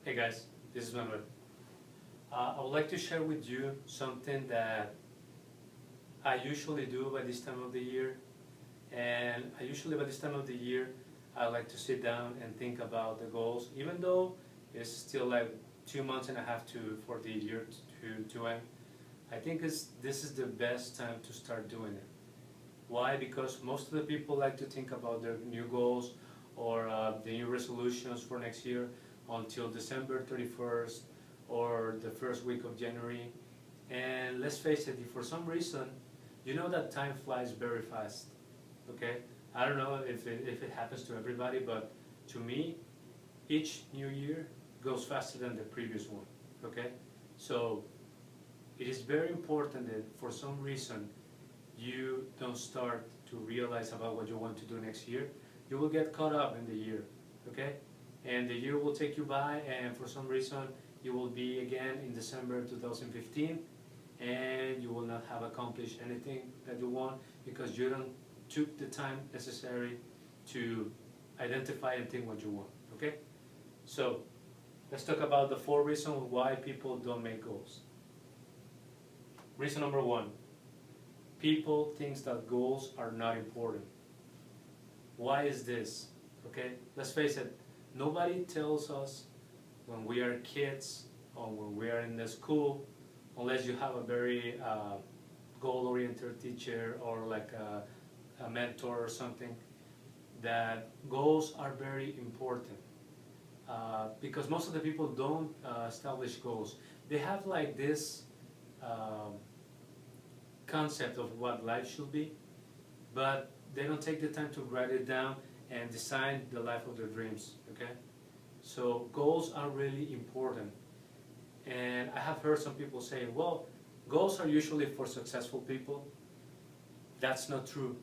Hey guys, this is Manuel. I would like to share with you something that I usually do by this time of the year. And by this time of the year, I like to sit down and think about the goals, even though it's still like 2 months and a half for the year to end. I think this is the best time to start doing it. Why? Because most of the people like to think about their new goals or the new resolutions for next year until December 31st or the first week of January. And let's face it, if for some reason, you know that time flies very fast, okay? I don't know if it happens to everybody, but to me, each new year goes faster than the previous one, okay? So it is very important that for some reason you don't start to realize about what you want to do next year. You will get caught up in the year, okay? And the year will take you by, and for some reason you will be again in December 2015 and you will not have accomplished anything that you want because you don't took the time necessary to identify and think what you want, okay? So let's talk about the 4 reasons why people don't make goals. Reason number 1, people think that goals are not important. Why is this? Okay, let's face it, nobody tells us when we are kids or when we are in the school, unless you have a very goal-oriented teacher or like a mentor or something, that goals are very important. Because most of the people don't establish goals. They have like this concept of what life should be, but they don't take the time to write it down and design the life of their dreams, okay? So goals are really important. And I have heard some people say, well, goals are usually for successful people. That's not true.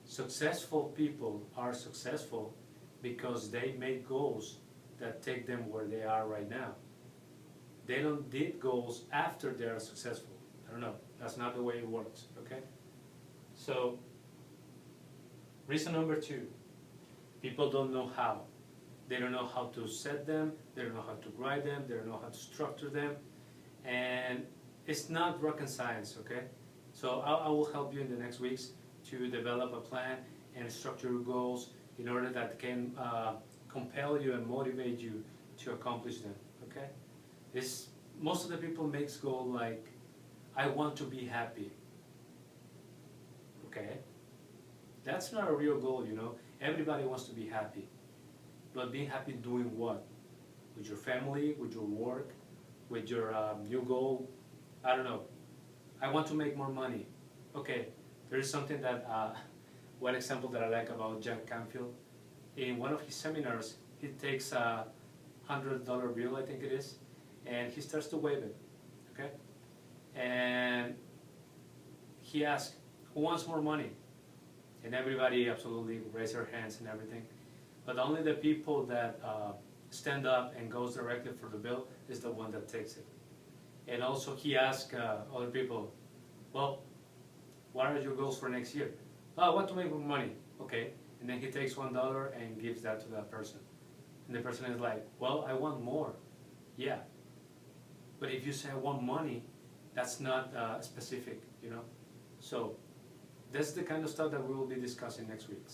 Successful people are successful because they made goals that take them where they are right now. They don't did goals after they are successful. I don't know. That's not the way it works, okay? So, reason number 2, people don't know how. They don't know how to set them, they don't know how to write them, they don't know how to structure them, and it's not rocket science, okay? So I will help you in the next weeks to develop a plan and structure your goals in order that can compel you and motivate you to accomplish them, okay? Most of the people makes goal like, I want to be happy, okay? That's not a real goal, you know? Everybody wants to be happy. But being happy doing what? With your family, with your work, with your new goal? I don't know. I want to make more money. Okay, there is something that, one example that I like about Jack Canfield. In one of his seminars, he takes a $100 bill, I think it is, and he starts to wave it, okay? And he asks, who wants more money? And everybody absolutely raise their hands and everything. But only the people that stand up and goes directly for the bill is the one that takes it. And also he asks other people, well, what are your goals for next year? Oh, I want to make more money. Okay. And then he takes $1 and gives that to that person. And the person is like, well, I want more. Yeah. But if you say I want money, that's not specific, you know. So that's the kind of stuff that we will be discussing next week.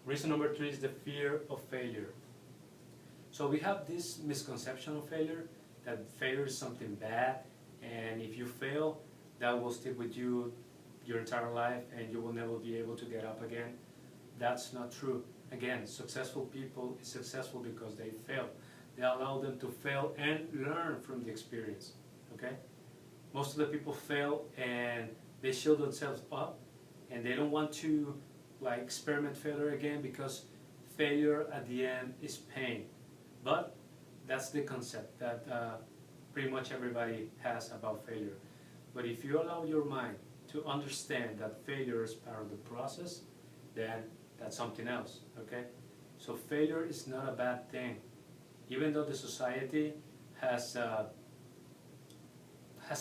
Reason number 3 is the fear of failure. So we have this misconception of failure, that failure is something bad, and if you fail, that will stick with you your entire life and you will never be able to get up again. That's not true. Again, successful people is successful because they fail. They allow them to fail and learn from the experience, okay? Most of the people fail and they shield themselves up and they don't want to like experiment failure again because failure at the end is pain. But that's the concept that pretty much everybody has about failure. But if you allow your mind to understand that failure is part of the process, then that's something else, okay? So failure is not a bad thing. Even though the society has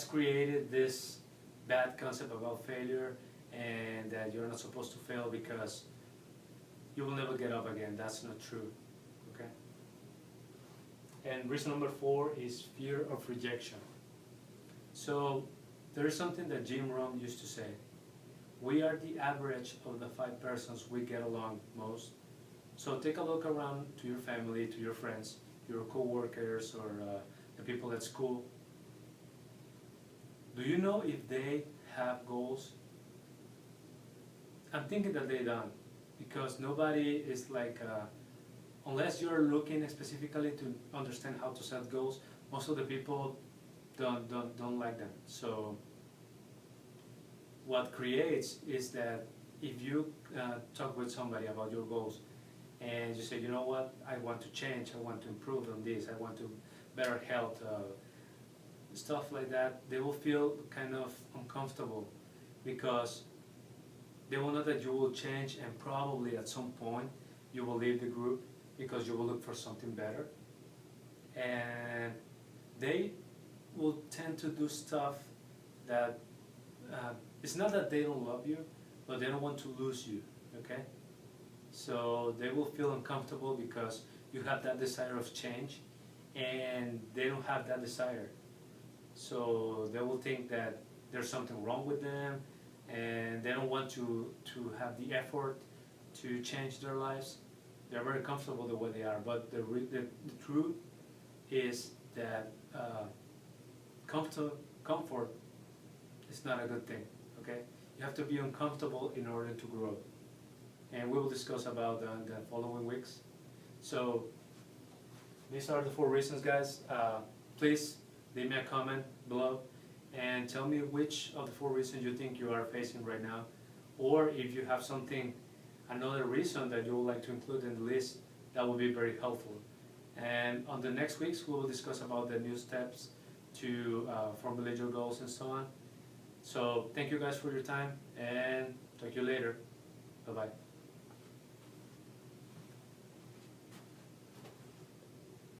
created this bad concept about failure and that you're not supposed to fail because you will never get up again. That's not true, okay? And reason number 4 is fear of rejection. So there is something that Jim Rohn used to say. We are the average of the 5 persons we get along most. So take a look around to your family, to your friends, your co-workers, or the people at school. Do you know if they have goals? I'm thinking that they don't, because nobody is like, unless you're looking specifically to understand how to set goals, most of the people don't like them. So what creates is that if you talk with somebody about your goals and you say, you know what, I want to change, I want to improve on this, I want to better health, stuff like that, they will feel kind of uncomfortable because they will know that you will change, and probably at some point you will leave the group because you will look for something better. And they will tend to do stuff that it's not that they don't love you, but they don't want to lose you, okay? So they will feel uncomfortable because you have that desire of change and they don't have that desire. So they will think that there's something wrong with them and they don't want to have the effort to change their lives. They're very comfortable the way they are, but the truth is that comfort is not a good thing, okay? You have to be uncomfortable in order to grow. And we will discuss about the following weeks. So these are the 4 reasons, guys. Please leave me a comment below and tell me which of the 4 reasons you think you are facing right now, or if you have something, another reason that you would like to include in the list, that would be very helpful. And on the next weeks we will discuss about the new steps to formulate your goals and so on. So thank you guys for your time, and talk to you later. Bye-bye.